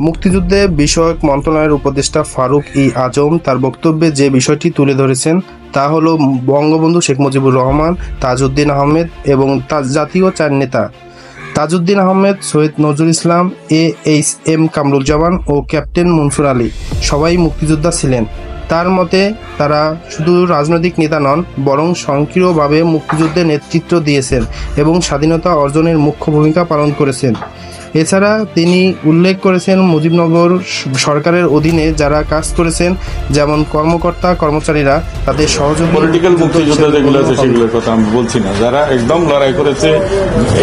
মুক্তিযুদ্ধে বিষয়ক মন্ত্রণালয়ের উপদেষ্টা ফারুক ই আজম তার বক্তব্যে যে বিষয়টি তুলে ধরেছেন তা হলো বঙ্গবন্ধু শেখ মুজিবুর রহমান, তাজউদ্দিন আহমেদ এবং জাতীয় চার নেতা তাজউদ্দিন আহমেদ, সৈয়দ নজরুল ইসলাম, AHM কামরুজ্জামান ও ক্যাপ্টেন মনসুর আলী সবাই মুক্তিযোদ্ধা ছিলেন। তার মতে তারা শুধু রাজনৈতিক নেতা নন, বরং সক্রিয়ভাবে মুক্তিযুদ্ধে নেতৃত্ব দিয়েছেন এবং স্বাধীনতা অর্জনের মুখ্য ভূমিকা পালন করেছেন। এছাড়া তিনি উল্লেখ করেছেন মুজিবনগর সরকারের অধীনে যারা কাজ করেছেন, যেমন কর্মকর্তা কর্মচারীরা তাদের সহযোগী পলিটিক্যাল মুক্তিযোদ্ধা যেগুলো আছে সেগুলোর কথা আমি বলছি না, যারা একদম লড়াই করেছে,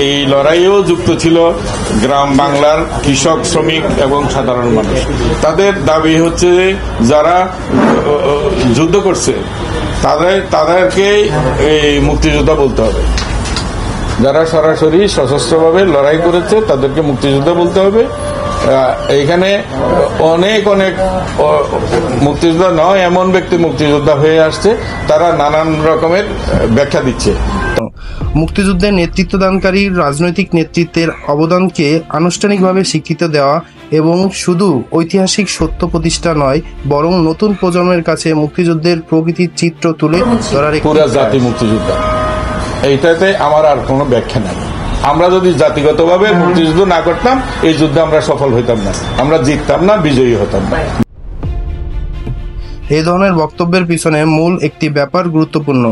এই লড়াইয়েও যুক্ত ছিল গ্রাম বাংলার কৃষক, শ্রমিক এবং সাধারণ মানুষ। তাদের দাবি হচ্ছে যারা যুদ্ধ করছে তাদেরকে এই মুক্তিযোদ্ধা বলতে হবে। যারা সরাসরি সশস্ত্রভাবে লড়াই করেছে তাদেরকে মুক্তিযোদ্ধা বলতে হবে। এইখানে অনেক অনেক মুক্তিযোদ্ধা নয় এমন ব্যক্তি মুক্তিযোদ্ধা হয়ে আসছে, তারা নানান রকমের ব্যাখ্যা দিচ্ছে। মুক্তিযুদ্ধের নেতৃত্বদানকারী রাজনৈতিক নেতৃত্বের অবদানকে আনুষ্ঠানিকভাবে স্বীকৃতি দেওয়া এবং শুধু ঐতিহাসিক সত্য প্রতিষ্ঠা নয়, বরং নতুন প্রজন্মের কাছে মুক্তিযুদ্ধের প্রকৃতির চিত্র তুলে ধরার পুরো জাতি মুক্তিযোদ্ধা, এইটাতে আমার আর কোনো ব্যাখ্যা নাই। আমরা যদি জাতিগতভাবে মুক্তিযুদ্ধ না করতাম এই যুদ্ধে আমরা সফল হইতাম না, আমরা জিততাম না, বিজয়ী হতাম না। এই ধরনের বক্তব্যের পিছনে মূল একটি ব্যাপার গুরুত্বপূর্ণ।